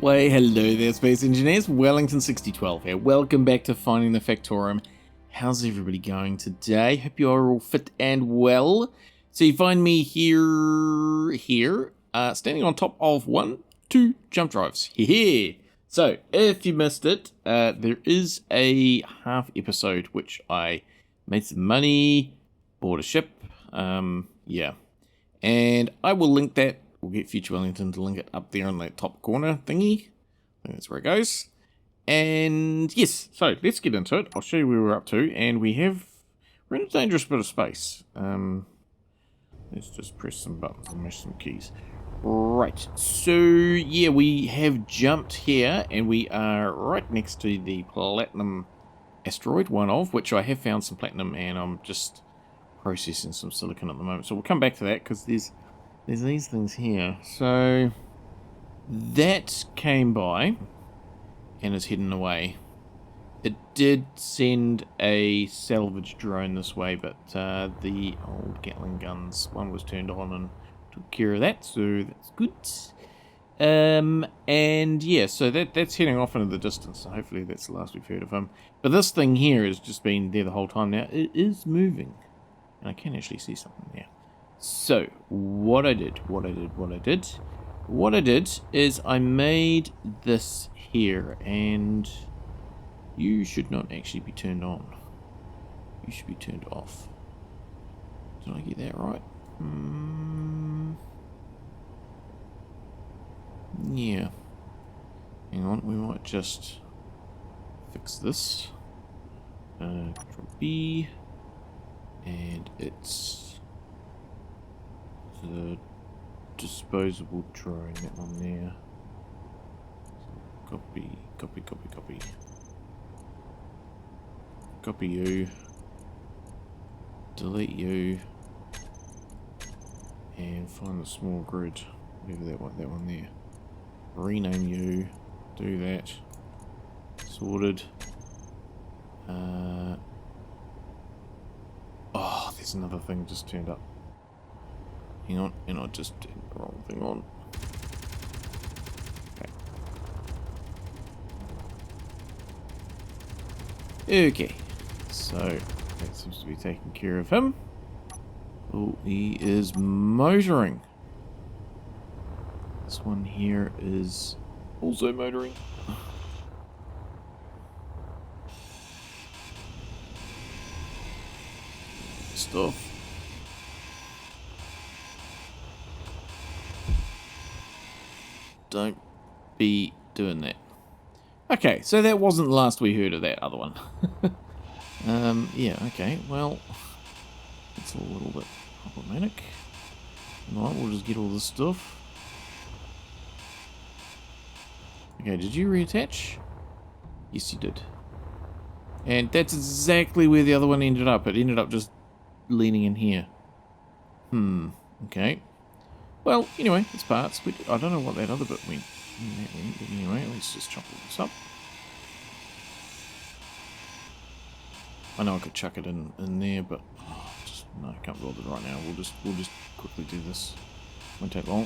Why, hello there, Space Engineers. Wellington6012 here. Welcome back to Finding the Factorum. How's everybody going today? Hope you are all fit and well. So you find me here, standing on top of two jump drives. Hehe. So, if you missed it, there is a half episode which I made some money, bought a ship, yeah. And I will link that. We'll get Future Wellington to link it up there in that top corner thingy. I think that's where it goes. And yes, so let's get into it. I'll show you where we're up to. And we're in a dangerous bit of space. Let's just press some buttons and mash some keys. Right, so yeah, we have jumped here and we are right next to the platinum asteroid, one of which I have found some platinum, and I'm just processing some silicon at the moment. So we'll come back to that because there's these things here. So that came by and is heading away. It did send a salvage drone this way, but the old Gatling guns, one was turned on and took care of that, so that's good. And yeah, so that's heading off into the distance, so hopefully that's the last we've heard of him. But this thing here has just been there the whole time now. It is moving, and I can actually see something there. So, what I did is I made this here, and you should not actually be turned on. You should be turned off. Did I get that right? Yeah. Hang on, we might just fix this. Control B, and it's the disposable drone, that one there. So copy you, delete you, and find the small grid, whatever that one there. Rename you, do that, sorted. Oh, there's another thing just turned up. Hang on, and I just did the wrong thing on. Okay, so that seems to be taking care of him. Oh, he is motoring. This one here is also motoring. Stuff. Don't be doing that. Okay, so that wasn't the last we heard of that other one. Yeah, okay, well, it's a little bit problematic. Alright, we'll just get all this stuff. Okay, did you reattach? Yes, you did. And that's exactly where the other one ended up. It ended up just leaning in here. Okay. Well, anyway, it's parts. I don't know what that other bit went. But anyway, let's just chop all this up. I know I could chuck it in there, but no, I can't bother right now. We'll just quickly do this. Won't take long.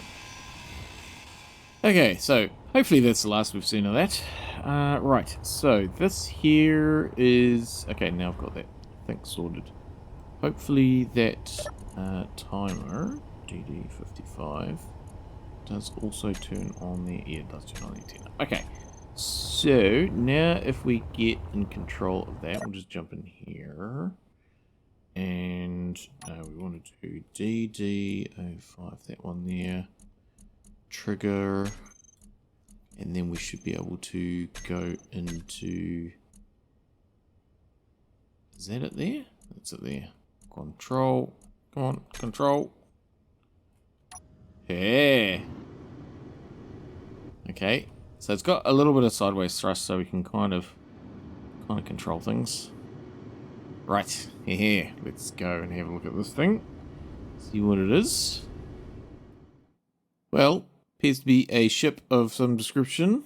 Okay, so hopefully that's the last we've seen of that. Right, so this here is okay. Now I've got that thing sorted. Hopefully that timer DD55 does also turn on the, yeah, it does turn on the antenna. Okay, so now if we get in control of that, we'll just jump in here, and we want to do DD05, that one there, trigger, and then we should be able to go into, is that it there? That's it there. Control, come on, control. Yeah. Okay, so it's got a little bit of sideways thrust, so we can kind of control things. Right, yeah. Let's go and have a look at this thing. See what it is. Well, appears to be a ship of some description.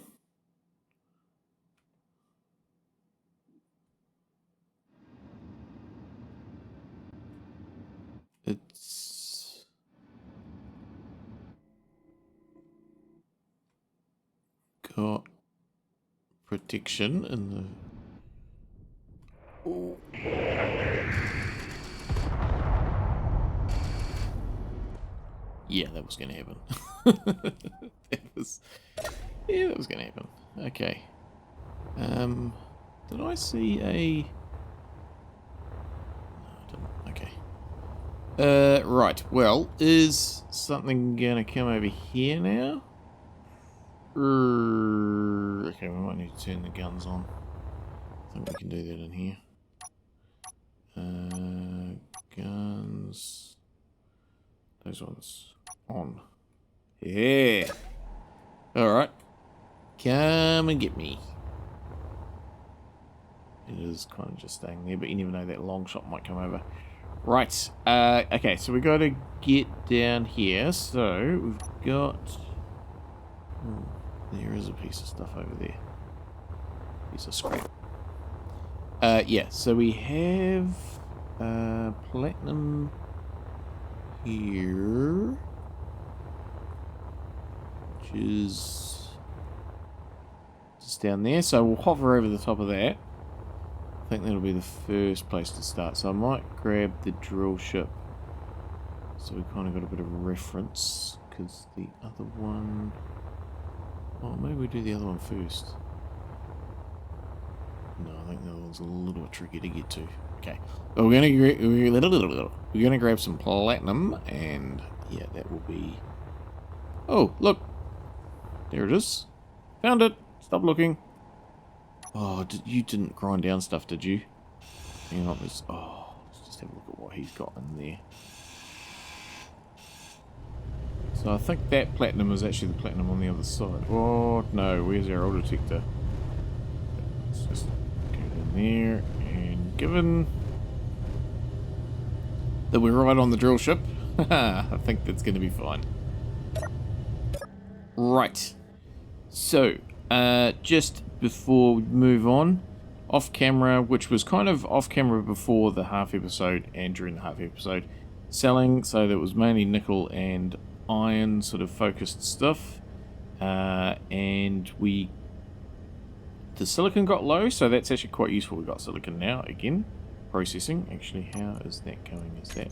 It's got protection in the... Ooh. Yeah, that was going to happen. that was going to happen. Okay. Did I see a... No, I didn't. Okay. Right. Well, is something going to come over here now? Okay, we might need to turn the guns on. I think we can do that in here. Guns. Those ones on. Yeah. Alright. Come and get me. It is kind of just staying there, but you never know, that long shot might come over. Right. Okay, so we got to get down here. So we've got... Oh, there is a piece of stuff over there. Piece of scrap. Yeah, so we have platinum here, which is just down there. So we'll hover over the top of that. I think that'll be the first place to start. So I might grab the drill ship, so we kind of got a bit of a reference, because the other one... Oh, maybe we do the other one first. No, I think the other one's a little bit tricky to get to. Okay, well, we're gonna grab some platinum, and yeah, that will be... Oh, look, there it is. Found it. Stop looking. Oh, you didn't grind down stuff, did you? Hang on, let's just have a look at what he's got in there. So I think that platinum is actually the platinum on the other side. Oh no, where's our oil detector? Let's just go down there, and given that we're right on the drill ship, I think that's going to be fine. Right. So, just before we move on, off camera, which was kind of off camera before the half episode and during the half episode, selling, so that was mainly nickel and iron sort of focused stuff, and the silicon got low, so that's actually quite useful. We got silicon now again. Processing, actually, how is that going? Is that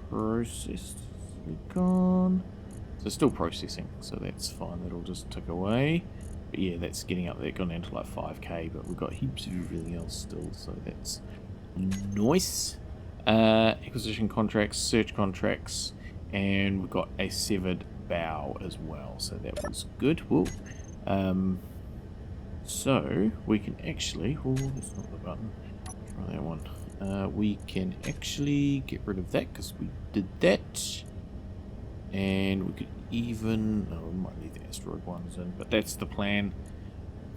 processed? Gone. So still processing, so that's fine. That'll just tick away. But yeah, that's getting up there, gone down to like 5k, but we've got heaps of everything else still, so that's nice. Acquisition contracts, search contracts, and we've got a severed bow as well, so that was good. Whoa. So we can actually... Oh, that's not the button. Try that one. We can actually get rid of that, because we did that. And we could even... Oh, we might leave the asteroid ones in, but that's the plan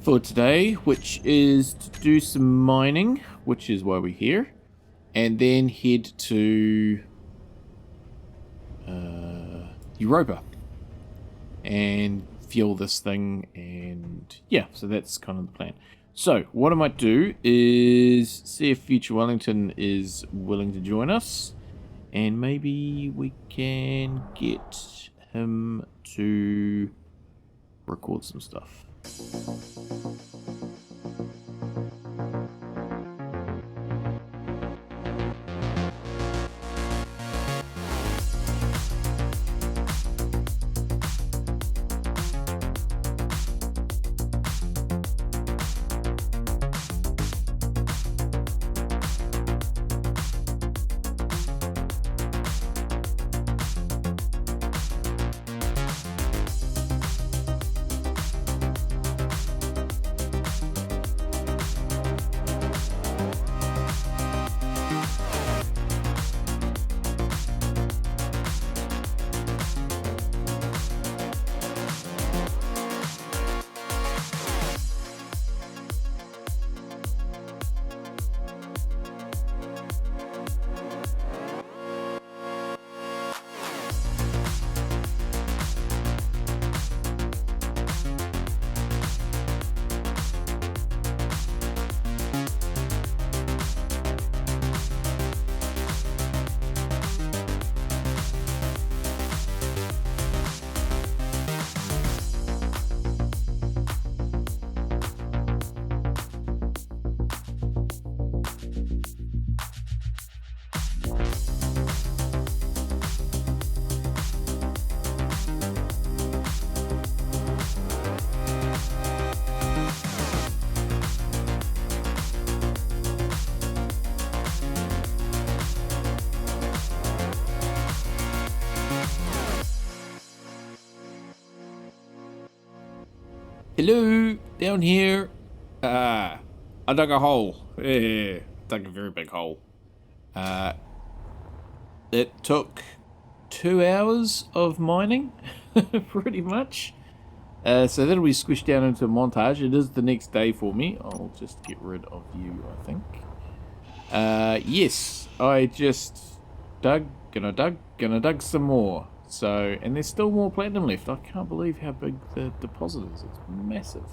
for today, which is to do some mining, which is why we're here, and then head to Europa and fuel this thing, and yeah, so that's kind of the plan. So what I might do is see if Future Wellington is willing to join us, and maybe we can get him to record some stuff. Hello, down here. I dug a hole. Yeah, dug a very big hole. It took 2 hours of mining, pretty much. So that'll be squished down into a montage. It is the next day for me. I'll just get rid of you, I think. Yes, I just gonna dug some more. So, and there's still more platinum left. I can't believe how big the deposit is. It's massive.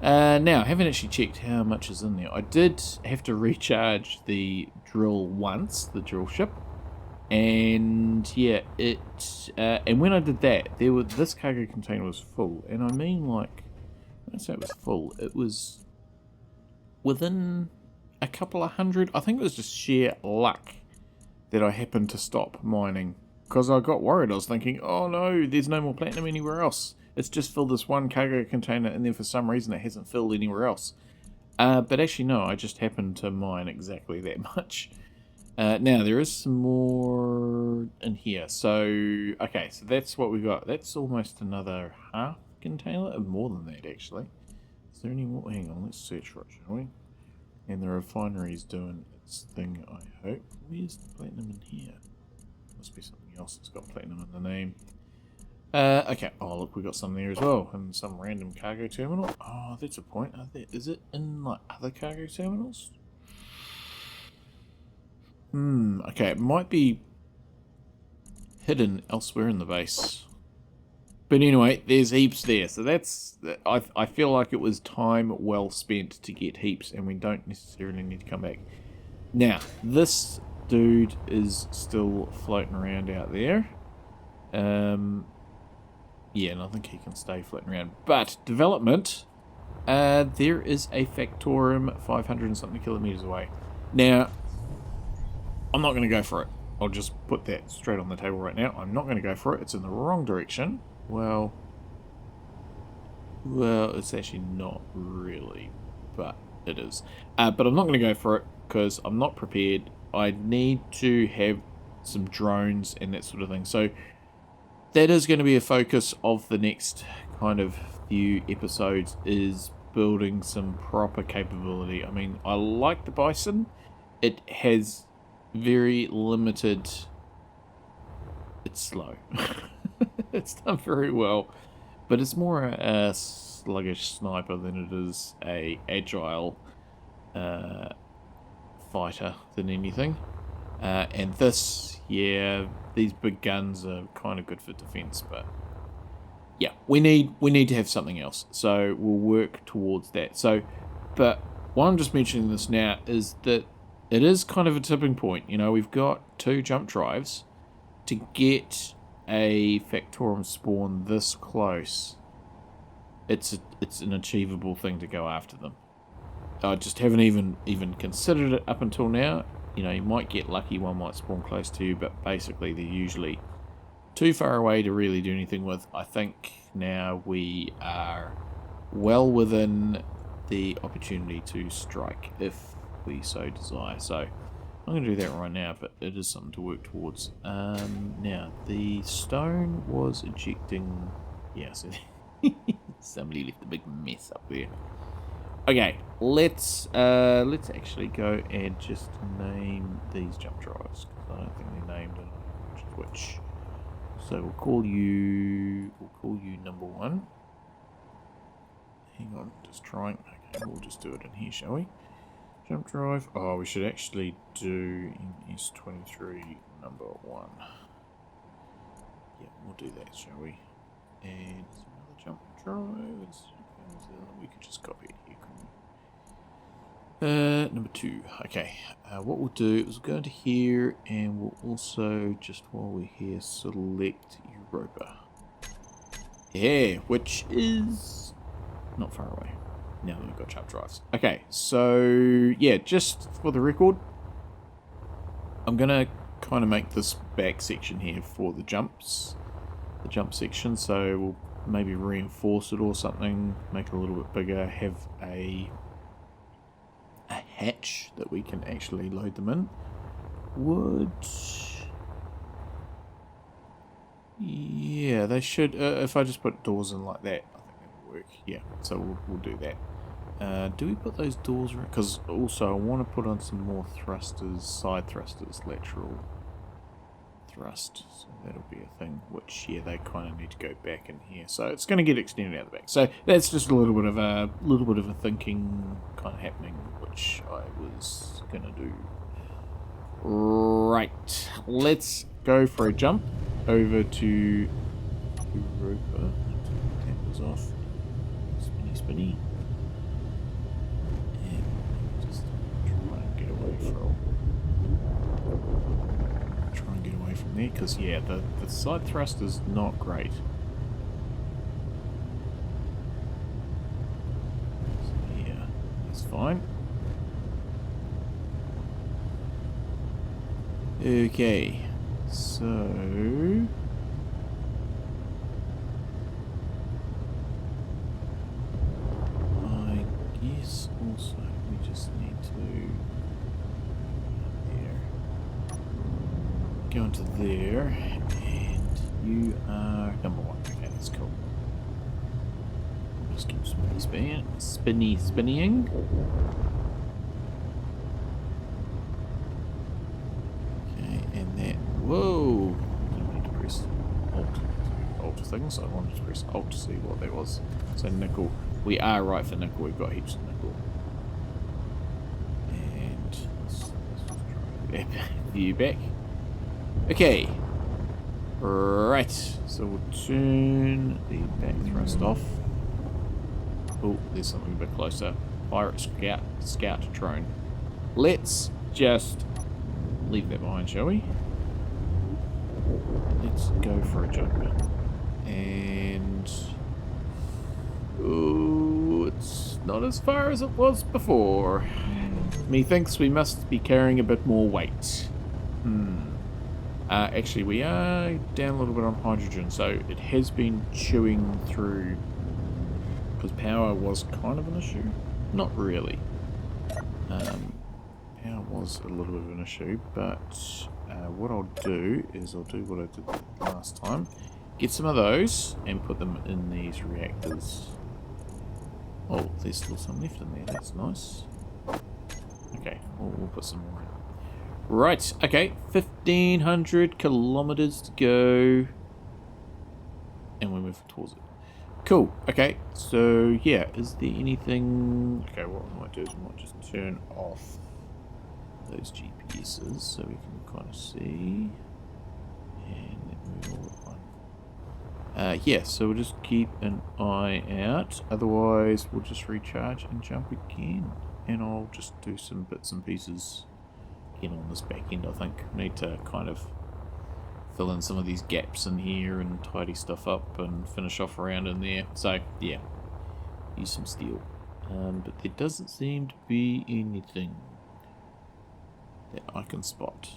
Now, I haven't actually checked how much is in there. I did have to recharge the drill once, the drill ship. And yeah, and when I did that, this cargo container was full. And I mean, like, when I say it was full, it was within a couple of hundred. I think it was just sheer luck that I happened to stop mining. Because I got worried. I was thinking, oh no, there's no more platinum anywhere else. It's just filled this one cargo container, and then for some reason it hasn't filled anywhere else. But actually, no, I just happened to mine exactly that much. Now, there is some more in here. So, okay, so that's what we got. That's almost another half container. More than that, actually. Is there any more? Hang on, let's search for it, shall we? And the refinery's doing its thing, I hope. Where's the platinum in here? Must be something else that's got platinum in the name. Okay. Oh, look, we got some there as well. In some random cargo terminal. Oh, that's a point. Is it in, like, other cargo terminals? Okay, it might be hidden elsewhere in the base. But anyway, there's heaps there. So that's... I feel like it was time well spent to get heaps, and we don't necessarily need to come back. Now, this dude is still floating around out there. Yeah, and I think he can stay floating around. But development, there is a Factorum 500 and something kilometers away. Now, I'm not going to go for it. I'll just put that straight on the table right now. I'm not going to go for it. It's in the wrong direction. Well, it's actually not really, but it is. But I'm not going to go for it because I'm not prepared. I need to have some drones and that sort of thing. So that is going to be a focus of the next kind of few episodes, is building some proper capability. I mean, I like the Bison. It has very limited... It's slow. It's done very well. But it's more a sluggish sniper than it is a agile fighter than anything. And this, yeah, these big guns are kind of good for defense, but yeah, we need to have something else. So we'll work towards that. So, but why I'm just mentioning this now is that it is kind of a tipping point. You know, we've got 2 jump drives. To get a Factorum spawn this close, it's an achievable thing to go after them. I just haven't even considered it up until now. You know, you might get lucky, one might spawn close to you, but basically they're usually too far away to really do anything with. I think now we are well within the opportunity to strike if we so desire. So I'm going to do that right now, but it is something to work towards. Now, the stone was ejecting... Yeah, so somebody left a big mess up there. Okay, let's actually go and just name these jump drives, because I don't think they're named, and I don't know which. So we'll call you number 1. Hang on, just trying. Okay, we'll just do it in here, shall we? Jump drive. Oh, we should actually do in S23 number 1. Yeah, we'll do that, shall we? And there's another jump drive. We could just copy it here, couldn't we? Number 2. Okay. What we'll do is we'll go into here, and we'll also, just while we're here, select Europa. Yeah, which is not far away. Now that we've got jump drives. Okay, so yeah, just for the record, I'm gonna kind of make this back section here for the jump section. So we'll maybe reinforce it or something, make it a little bit bigger, have a hatch that we can actually load them in. Yeah, they should. If I just put doors in like that, I think that'll work. Yeah, so we'll do that. Do we put those doors around? Because also I want to put on some more thrusters, side thrusters, lateral thrust. So that'll be a thing, which, yeah, they kind of need to go back in here. So it's going to get extended out the back. So that's just a little bit of a thinking kind of happening, which I was going to do. Right, let's go for a jump over to Europa. That was off. Spinny, spinny. And just try and get away from there, because yeah, the side thrust is not great. So yeah, that's fine. Okay, so I guess also we just need to go into there, and you are number 1. Okay, that's cool. Just keep spinning. Whoa! I don't need to press Alt things. I wanted to press Alt to see what that was. So nickel. We are right for nickel. We've got heaps of nickel. And let's try view back. Okay. Right. So we'll turn the back thrust off. Oh, there's something a bit closer. Pirate scout drone. Let's just leave that behind, shall we? Let's go for a jump. And ooh, it's not as far as it was before. Methinks we must be carrying a bit more weight. Actually, we are down a little bit on hydrogen, so it has been chewing through, because power was kind of an issue. Not really. Power was a little bit of an issue, but what I'll do is I'll do what I did last time. Get some of those and put them in these reactors. Oh, there's still some left in there. That's nice. Okay, we'll put some more in. Right, okay. 1,500 kilometers to go. And we're moving towards it. Cool, okay. So, yeah, is there anything... Okay, what I might do is I might just turn off those GPSs so we can kind of see. And then we'll yeah, so we'll just keep an eye out. Otherwise, we'll just recharge and jump again. And I'll just do some bits and pieces again on this back end, I think. Need to kind of fill in some of these gaps in here and tidy stuff up and finish off around in there. So, yeah, use some steel. But there doesn't seem to be anything that I can spot.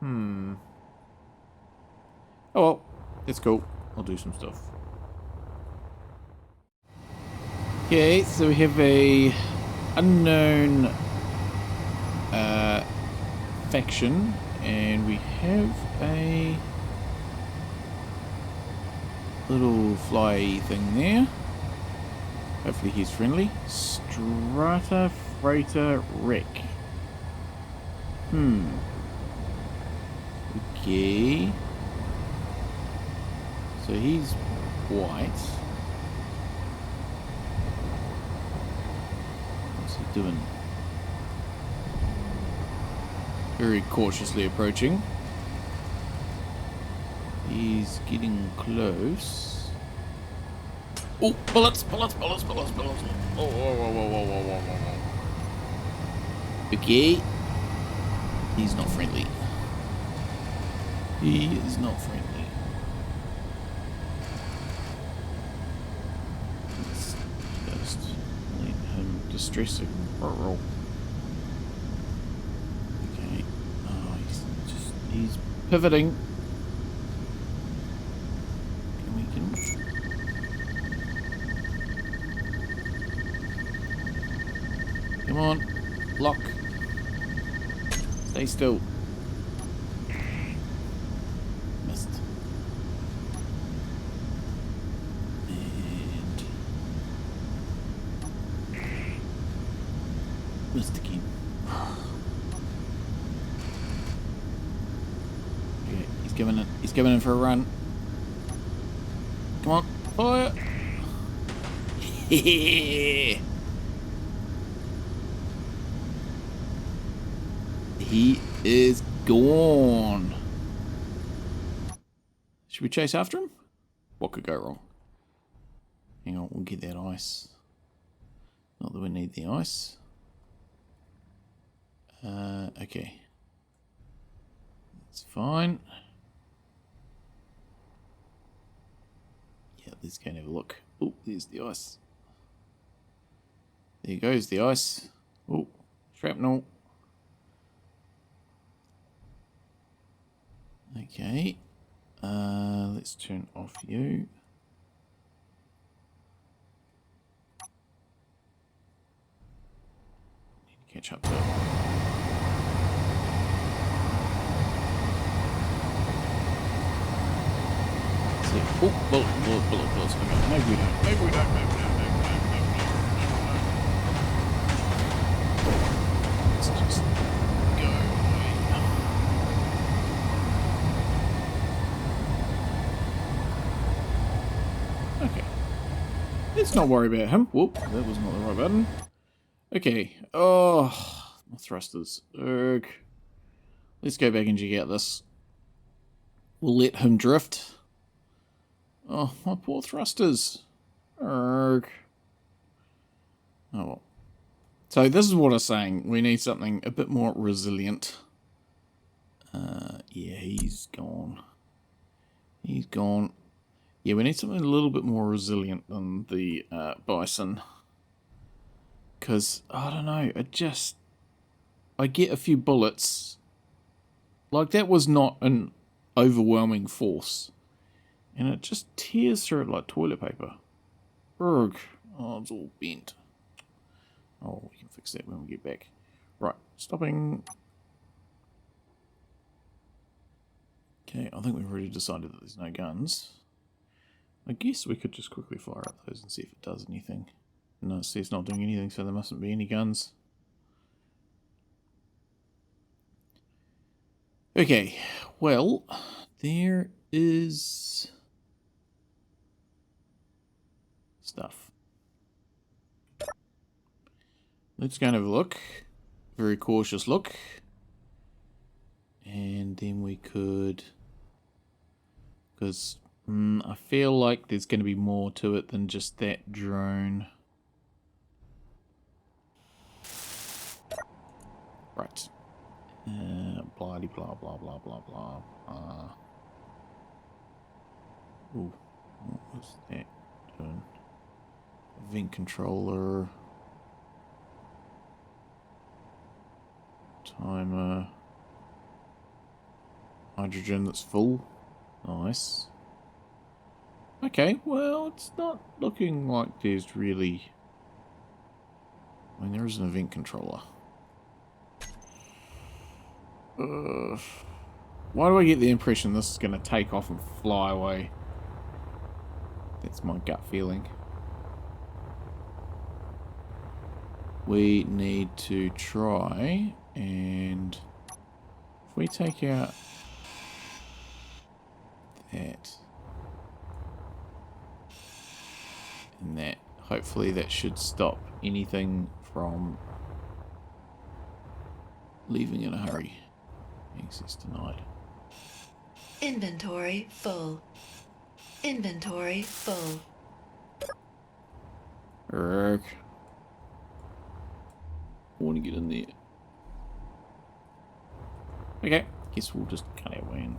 Oh well, that's cool. I'll do some stuff. Okay, so we have a unknown faction, and we have a little fly thing there. Hopefully he's friendly. Strata Freighter Wreck. Okay. So he's white. What's he doing? Very cautiously approaching. He's getting close. Oh, bullets! Oh. Okay. He's not friendly. He is not friendly. Let's just let him distress a roll. Okay. Oh, he's pivoting. Come on, lock. Stay still. Missed. And He's coming in for a run. Come on, fire! He is gone. Should we chase after him? What could go wrong? Hang on, we'll get that ice. Not that we need the ice. Okay. That's fine. Yeah, let's go and have a look. Oh, there's the ice. There goes the ice. Oh, shrapnel. Okay. Let's turn off you. Need to catch up to it. Oh, bullets. Okay, maybe we don't. Maybe we don't. Let's just go away. Okay. Let's not worry about him. Whoop, that was not the right button. Okay. Oh, my thrusters. Ugh. Let's go back and check out this. We'll let him drift. Oh, my poor thrusters. Urgh. Oh well. So this is what I was saying. We need something a bit more resilient. Yeah, he's gone. He's gone. Yeah, we need something a little bit more resilient than the bison. Because, I don't know, I get a few bullets. Like, that was not an overwhelming force. And it just tears through it like toilet paper. Urgh. Oh, it's all bent. Oh, we can fix that when we get back. Right, stopping. Okay, I think we've already decided that there's no guns. I guess we could just quickly fire up those and see if it does anything. No, see, it's not doing anything, so there mustn't be any guns. Okay, well, there is stuff. Let's go and have a look. Very cautious look. And then we could... Because I feel like there's going to be more to it than just that drone. Right. Blah blah blah blah blah blah. Ooh, what was that doing? Vent controller. Timer. Hydrogen that's full. Nice. Okay, well, it's not looking like there's really... I mean, there is an event controller. Why do I get the impression this is going to take off and fly away? That's my gut feeling. We need to try and... If we take out that and that, hopefully that should stop anything from leaving in a hurry. Access denied. Inventory full. Inventory full. Urgh. I want to get in there. Okay, guess we'll just cut our way in.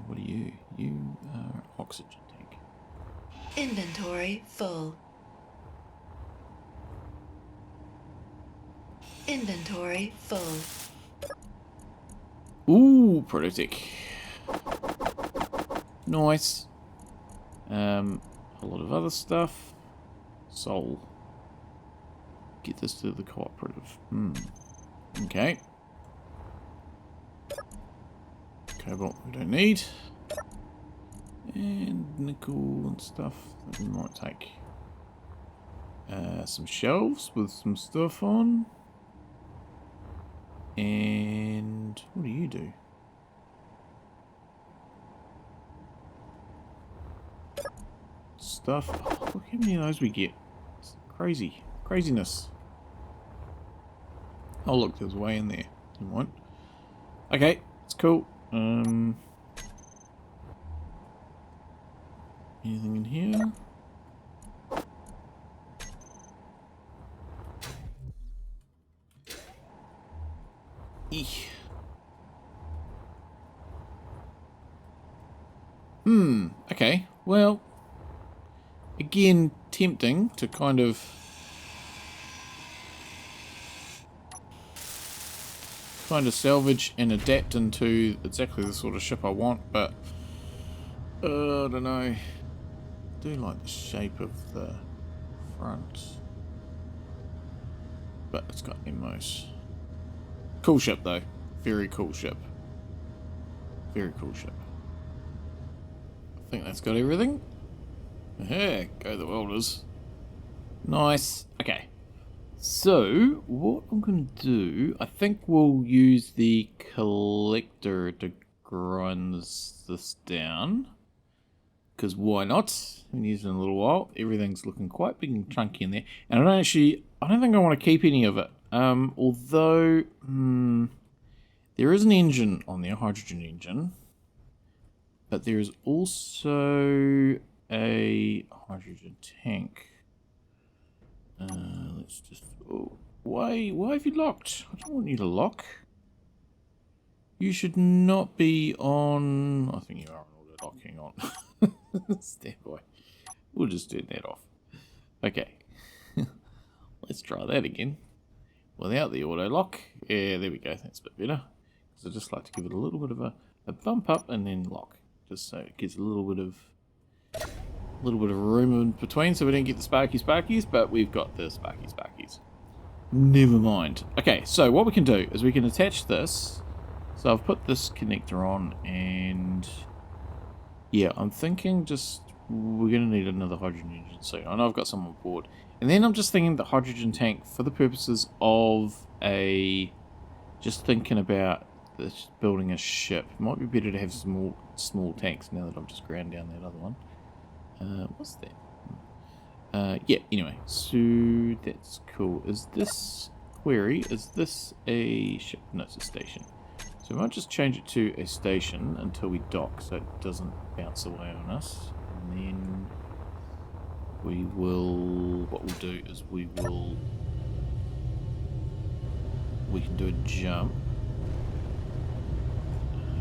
What are you? You are oxygen tank. Inventory full. Inventory full. Ooh, prototic. Nice. A lot of other stuff. Soul. Get this to the cooperative. Okay. Cobalt we don't need. And nickel and stuff that we might take. Some shelves with some stuff on. And what are you you do? Stuff. Oh, look how many of those we get. It's crazy. Craziness. Oh look, there's way in there. Never mind. Okay, it's cool. Anything in here? Eek. Okay. Well, again, tempting to kind of salvage and adapt into exactly the sort of ship I want, but I don't know. I do like the shape of the front, but it's got emos. Cool ship though. Very cool ship. Very cool ship. I think that's got everything. Hey, go the welders. Nice. Okay. So, what I'm going to do, I think we'll use the collector to grind this down. Because why not? Been using it in a little while. Everything's looking quite big and chunky in there. And I don't think I want to keep any of it. Although, there is an engine on there, a hydrogen engine. But there is also a hydrogen tank. Let's just... Oh, why have you locked? I don't want you to lock. You should not be on... I think you are on auto locking on. Standby. We'll just turn that off. Okay. Let's try that again. Without the auto lock. Yeah, there we go. That's a bit better. Because I just like to give it a little bit of a bump up and then lock. Just so it gives a little bit of room in between so we don't get the sparkies, but we've got the sparkies. Never mind. Okay, so what we can do is we can attach this. So I've put this connector on, and yeah, I'm thinking just we're going to need another hydrogen engine soon. I know I've got some on board. And then I'm just thinking the hydrogen tank for the purposes of just thinking about this, building a ship. It might be better to have small tanks now that I've just ground down that other one. What's that? Yeah, anyway, so that's cool. Is this a ship? No, it's a station. So we might just change it to a station until we dock so it doesn't bounce away on us. And then what we'll do is we can do a jump.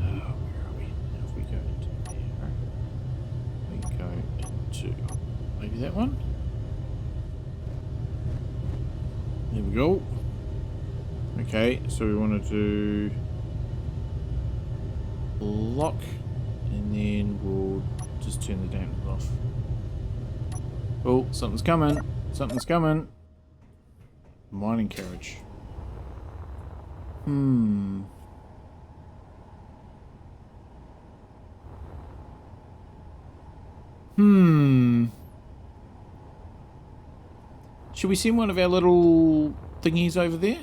Where are we? Now if we go into here, we go into maybe that one. There we go. Okay, so we want to do lock, and then we'll just turn the dampers off. Oh, something's coming. Something's coming. Mining carriage. Should we send one of our little thingies over there?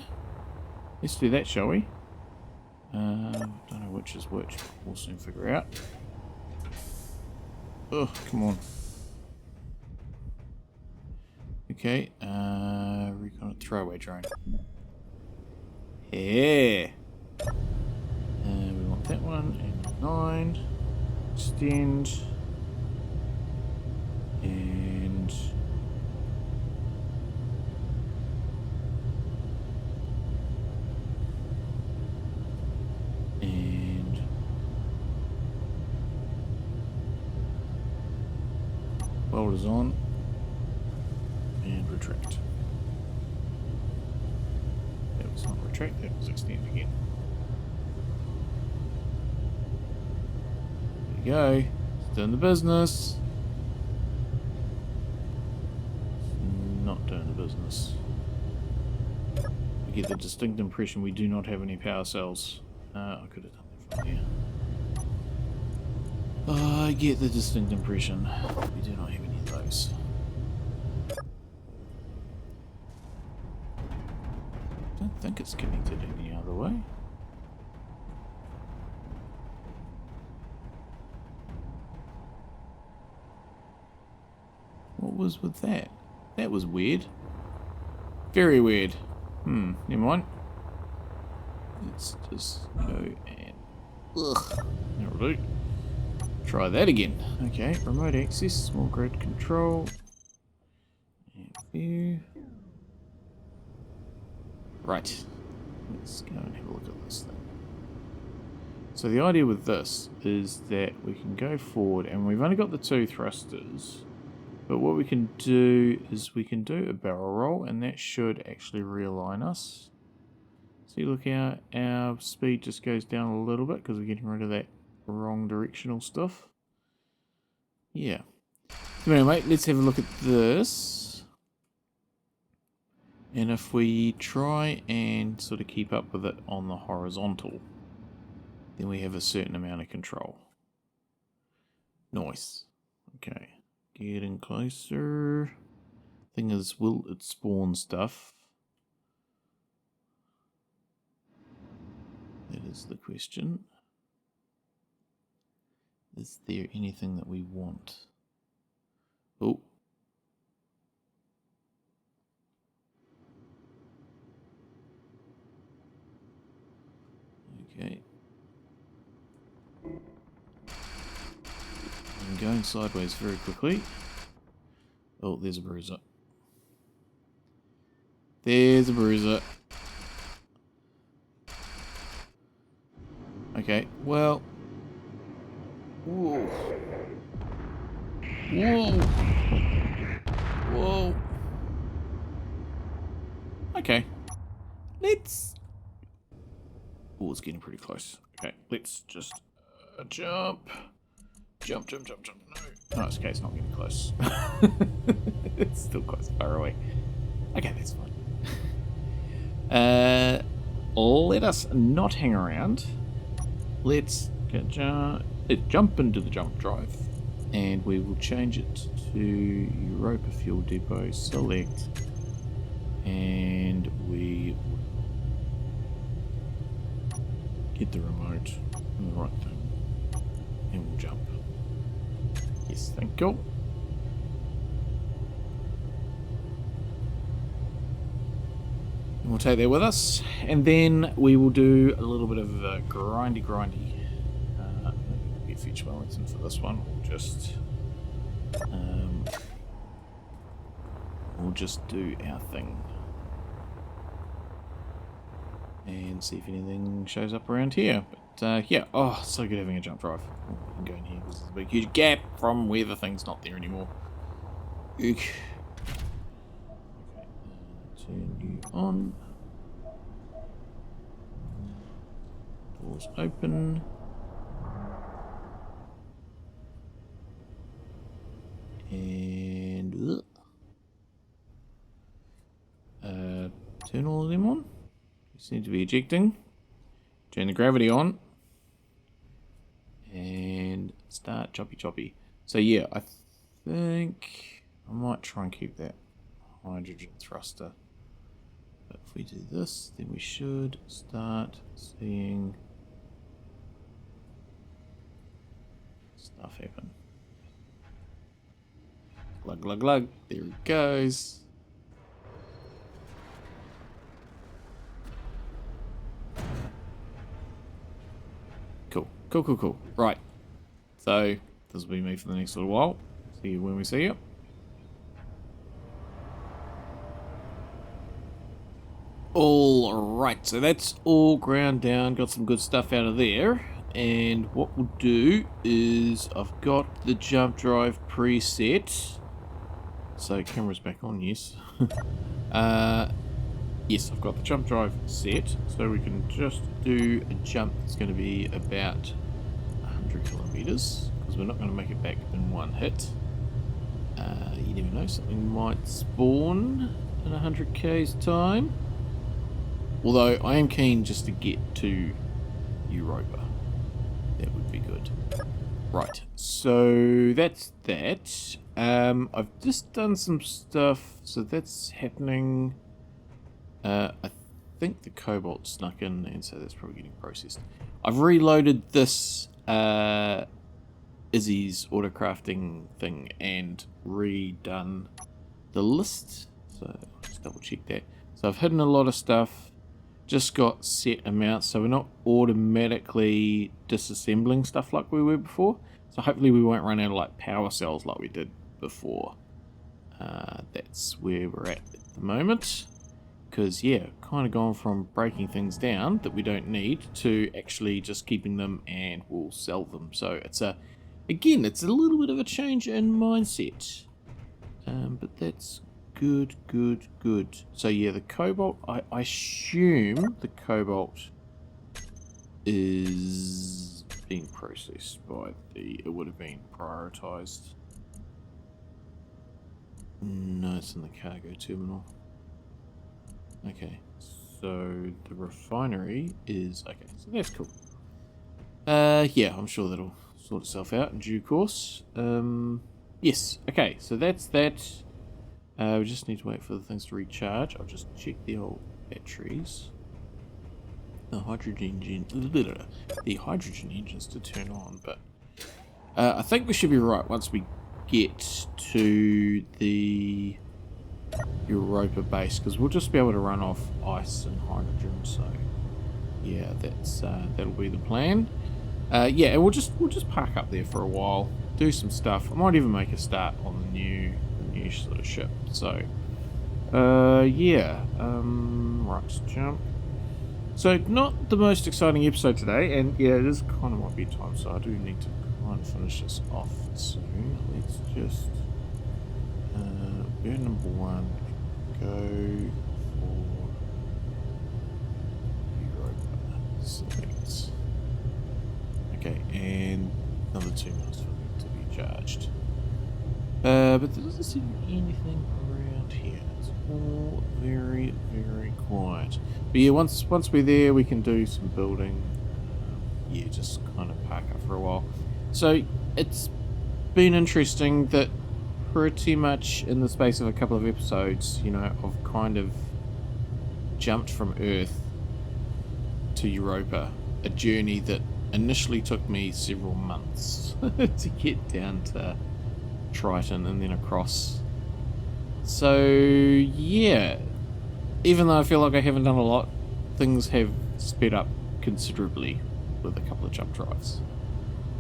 Let's do that, shall we? Don't know which is which. We'll soon figure out. Oh, come on. Okay, recon a throwaway drone. Yeah. We want that one, and 9. Extend. And... welders on. And retract. That was not retract, that was extend again. There you go. It's doing the business. Not doing the business. I get the distinct impression we do not have any power cells. I could have done that from here. I get the distinct impression we do not have any of those. I don't think it's connected any other way. was with that? That was weird. Very weird. Never mind. Let's just go and... Ugh. That'll do. Try that again. Okay, remote access, small grid control. And view. Right. Let's go and have a look at this thing. So the idea with this is that we can go forward, and we've only got the 2 thrusters, but what we can do is we can do a barrel roll, and that should actually realign us. See, look how our speed just goes down a little bit because we're getting rid of that wrong directional stuff. Yeah. So anyway, let's have a look at this. And if we try and sort of keep up with it on the horizontal, then we have a certain amount of control. Nice. Okay. Getting closer. Thing is, will it spawn stuff? That is the question. Is there anything that we want? Oh. Okay. I'm going sideways very quickly. Oh, there's a bruiser. There's a bruiser. Okay, well... Whoa. Whoa. Whoa. Okay. Let's... Oh, it's getting pretty close. Okay, let's just jump. Jump. No. No, it's okay, it's not getting close. It's still quite far away. Okay, that's fine. Let us not hang around. Let's jump into the jump drive, and we will change it to Europa Fuel Depot, select, and we get the remote and the right thing, and we'll jump. Yes, thank you. And we'll take that with us, and then we will do a little bit of grindy. Get Fetch Wellington for this one. We'll just do our thing and see if anything shows up around here. But yeah, oh, so good having a jump drive. Oh, we can go in here because there's a big huge gap from where the thing's not there anymore. Eek. Turn you on. Doors open. And turn all of them on. You seem to be ejecting. Turn the gravity on. And start choppy. So yeah, I think I might try and keep that hydrogen thruster. But if we do this, then we should start seeing stuff happen. Glug. There it goes. Cool. Right. So, this will be me for the next little while. See you when we see you. Alright, so that's all ground down. Got some good stuff out of there. And what we'll do is I've got the jump drive preset. So, camera's back on, yes. Yes, I've got the jump drive set. So we can just do a jump that's going to be about 100 kilometers. Because we're not going to make it back in one hit. You never know, something might spawn in 100 k's time. Although I am keen just to get to Europa. That would be good. Right, so that's that. I've just done some stuff, so that's happening. I think the cobalt snuck in, and so that's probably getting processed. I've reloaded this Izzy's autocrafting thing and redone the list. So let's double check that. So I've hidden a lot of stuff, just got set amounts, so we're not automatically disassembling stuff like we were before. So hopefully we won't run out of like power cells like we did before. That's where we're at the moment. Because yeah, kind of gone from breaking things down that we don't need to actually just keeping them and we'll sell them. So it's again, it's a little bit of a change in mindset. But that's good. So yeah, the cobalt, I assume the cobalt is being processed by it would have been prioritized. No, it's in the cargo terminal. Okay, so the refinery is, okay, so that's cool. Yeah, I'm sure that'll sort itself out in due course. Yes, okay, so that's that. We just need to wait for the things to recharge. I'll just check the old batteries. The hydrogen engines to turn on, but I think we should be right once we get to the Europa base, because we'll just be able to run off ice and hydrogen. So yeah, that's that'll be the plan. Yeah, and we'll just park up there for a while, do some stuff. I might even make a start on the new sort of ship. So yeah, right, jump. So not the most exciting episode today, and yeah, it is kind of might be time, so I do need to kind of finish this off soon. Let's just bird number 1, go for Europa. Select. Okay, and another 2 minutes for it to be charged. But there doesn't seem to be anything around here. It's all very quiet. But yeah, once we're there, we can do some building. Yeah, just kind of park up for a while. So it's been interesting that pretty much in the space of a couple of episodes, you know, I've kind of jumped from Earth to Europa, a journey that initially took me several months to get down to Triton and then across. So yeah, even though I feel like I haven't done a lot, things have sped up considerably with a couple of jump drives.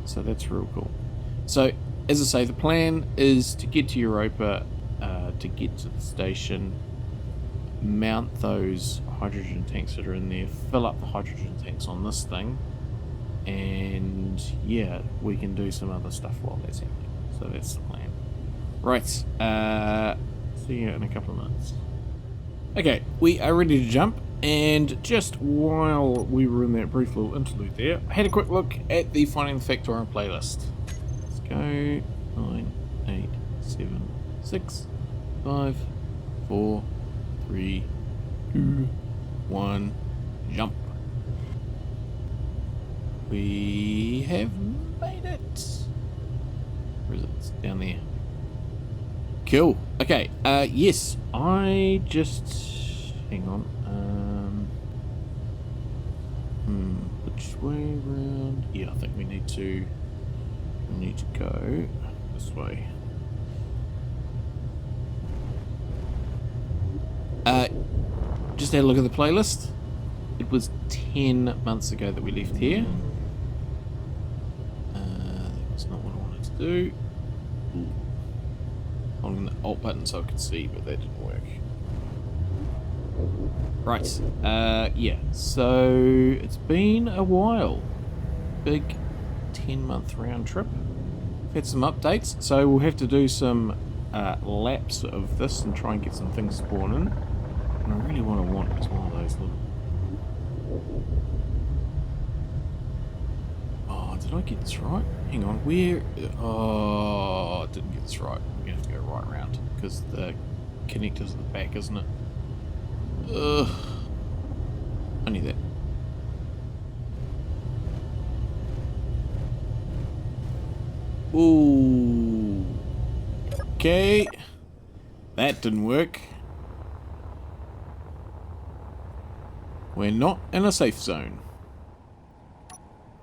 So that's real cool. So as I say, the plan is to get to Europa, to get to the station, mount those hydrogen tanks that are in there, fill up the hydrogen tanks on this thing, and yeah, we can do some other stuff while that's happening. So that's the plan. Right, see you in a couple of minutes. Okay, we are ready to jump, and just while we were in that brief little interlude there, I had a quick look at the Finding the Factorum playlist. Let's go. 9, 8, 7, 6, 5, 4, 3, 2, 1, jump. We have made it. Where is it? It's down there. Cool. Okay. Yes, I just hang on. Which way around? Yeah, I think we need to go this way. Just had a look at the playlist. It was 10 months ago that we left here. That's not what I wanted to do. Ooh. Holding the Alt button so I could see, but that didn't work. Right, yeah, so it's been a while. Big 10-month round trip. We've had some updates, so we'll have to do some laps of this and try and get some things spawning. And I really want is one of those little... Oh, did I get this right? Hang on, where... Oh, I didn't get this right. We're going to have to go right around, because the connector's at the back, isn't it? Ugh. I knew that. Ooh. Okay. That didn't work. We're not in a safe zone.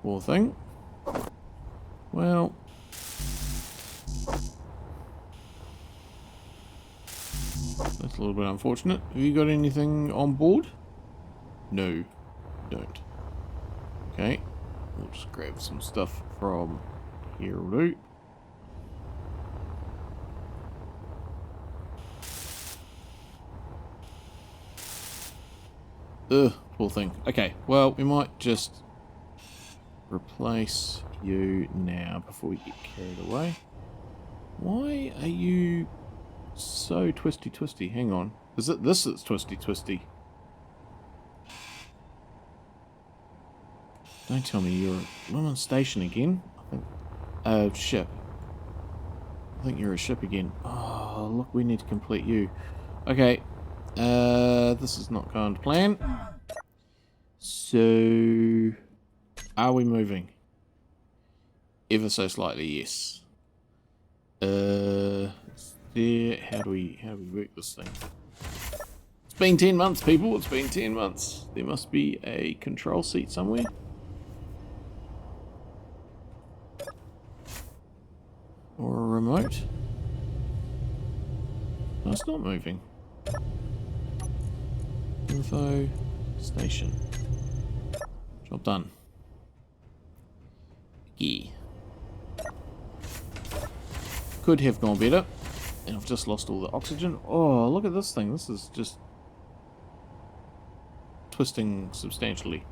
Poor thing. Well, That's a little bit unfortunate. Have you got anything on board? No, don't. Okay, we'll just grab some stuff from here will do. Ugh, poor thing. Okay, well, we might just replace you now before we get carried away. Why are you so twisty? Hang on. Is it this that's twisty? Don't tell me you're on station again. I think, ship. I think you're a ship again. Oh, look, we need to complete you. Okay, this is not going to plan. So, are we moving? Ever so slightly, yes. There. How do we work this thing? It's been 10 months, people. It's been 10 months. There must be a control seat somewhere. Or a remote. No, it's not moving. Info station. Job done. Yeah. Could have gone better. And I've just lost all the oxygen. Oh, look at this thing. This is just twisting substantially.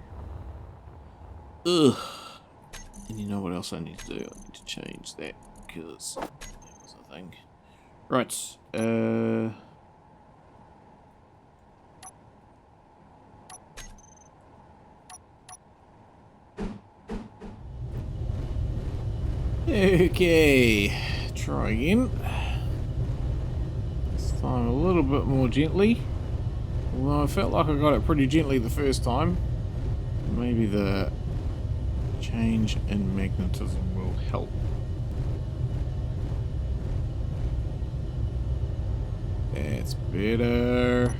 Ugh. And you know what else I need to do? I need to change that because that was a thing. Right. Okay. Try again. This time a little bit more gently. Although I felt like I got it pretty gently the first time. Maybe the change in magnetism will help. That's better.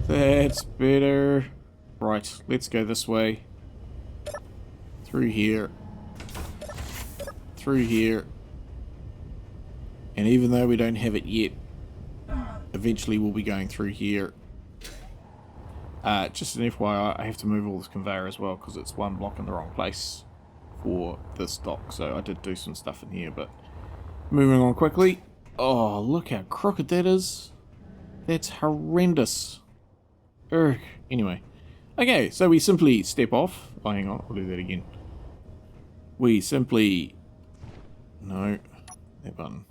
That's better. Right, let's go this way. Through here. Through here. And even though we don't have it yet, eventually we'll be going through here. Just an FYI, I have to move all this conveyor as well because it's one block in the wrong place for this dock. So I did do some stuff in here, but moving on quickly. Oh, look how crooked that is. That's horrendous. Urgh. Anyway. Okay, so we simply step off. Oh, hang on, I'll do that again. We simply... No. That button.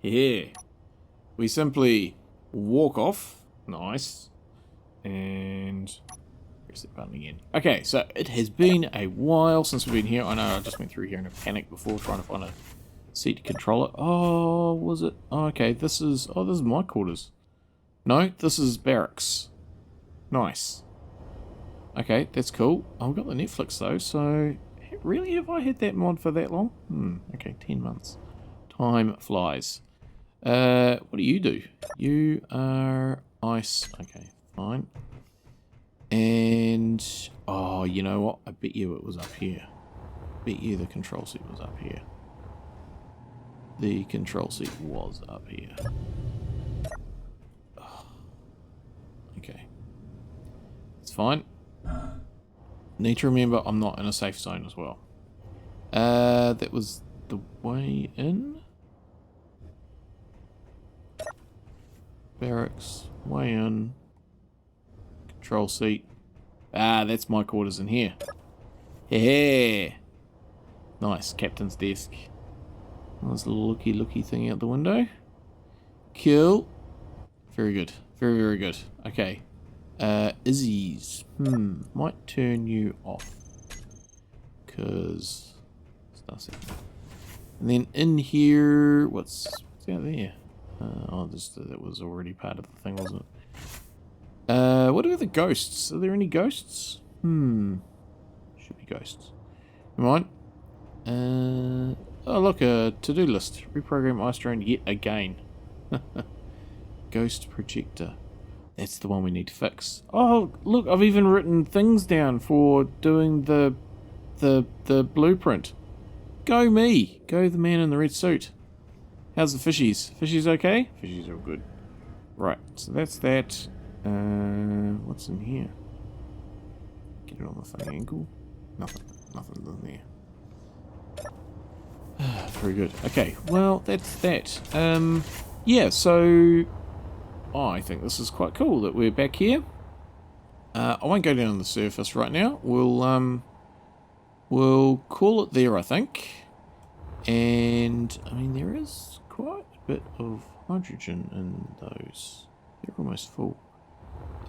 Yeah. We simply walk off. Nice. And... press that button again. Okay, so it has been a while since we've been here. I know I just went through here in a panic before trying to find a seat to control it. Oh, was it? Oh, okay, this is... Oh, this is my quarters. No, this is barracks. Nice. Okay, that's cool. Oh, I've got the Netflix though, so... Really, have I had that mod for that long? Okay, 10 months. Time flies. What do? You are ice. Okay, fine. And... oh, you know what? I bet you it was up here. I bet you the control seat was up here. The control seat was up here. Oh. Okay. It's fine. Need to remember I'm not in a safe zone as well. That was the way in. Barracks, way in. Control seat. Ah, that's my quarters in here. Yeah. Nice, captain's desk. There's a looky thing out the window. Cool. Very good. Very, very good. Okay. Izzy's. Might turn you off. Because stuff's happening. And then in here, what's out there? Oh, that was already part of the thing, wasn't it? What about the ghosts? Are there any ghosts? Should be ghosts. Come on. Oh, look, a to-do list. Reprogram ice drone yet again. Ghost projector. That's the one we need to fix. Oh, look, I've even written things down for doing the blueprint. Go me. Go the man in the red suit. How's the fishies? Fishies okay? Fishies are good. Right, so that's that. What's in here? Get it on the funny angle. Nothing's in there. Very good. Okay, well, that's that. Yeah, so I think this is quite cool that we're back here. I won't go down on the surface right now. We'll call it there, I think. And, I mean, there is quite a bit of hydrogen in those. They're almost full.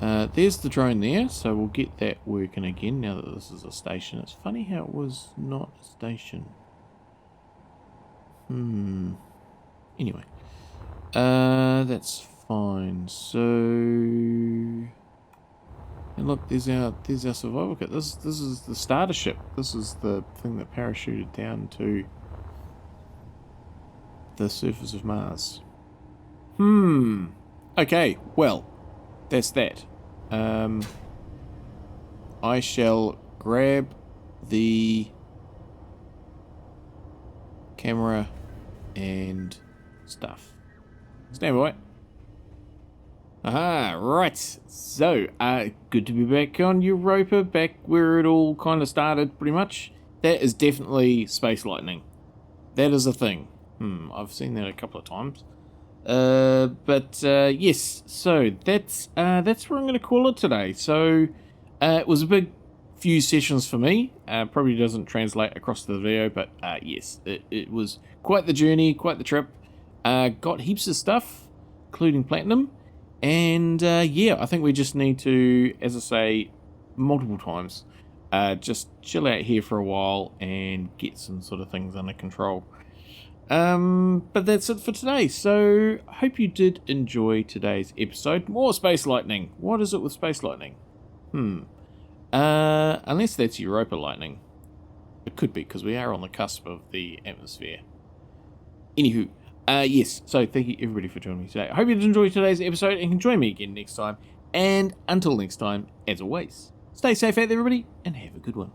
There's the drone there, so we'll get that working again now that this is a station. It's funny how it was not a station. Anyway. That's fine. So... And look, there's our survival kit. This is the starter ship. This is the thing that parachuted down to the surface of Mars. Okay, well, that's that. I shall grab the camera and stuff. Stand by. Aha, right. So, good to be back on Europa, back where it all kind of started, pretty much. That is definitely space lightning. That is a thing. I've seen that a couple of times. Yes, so that's where I'm going to call it today. So, it was a big few sessions for me. Probably doesn't translate across the video, but yes, it was quite the journey, quite the trip. Got heaps of stuff, including platinum. And yeah, I think we just need to, as I say, multiple times, just chill out here for a while and get some sort of things under control. But that's it for today. So, hope you did enjoy today's episode. More Space Lightning. What is it with Space Lightning? Unless that's Europa Lightning. It could be, because we are on the cusp of the atmosphere. Anywho, yes, so thank you everybody for joining me today. I hope you did enjoy today's episode and can join me again next time. And until next time, as always, stay safe out there, everybody, and have a good one.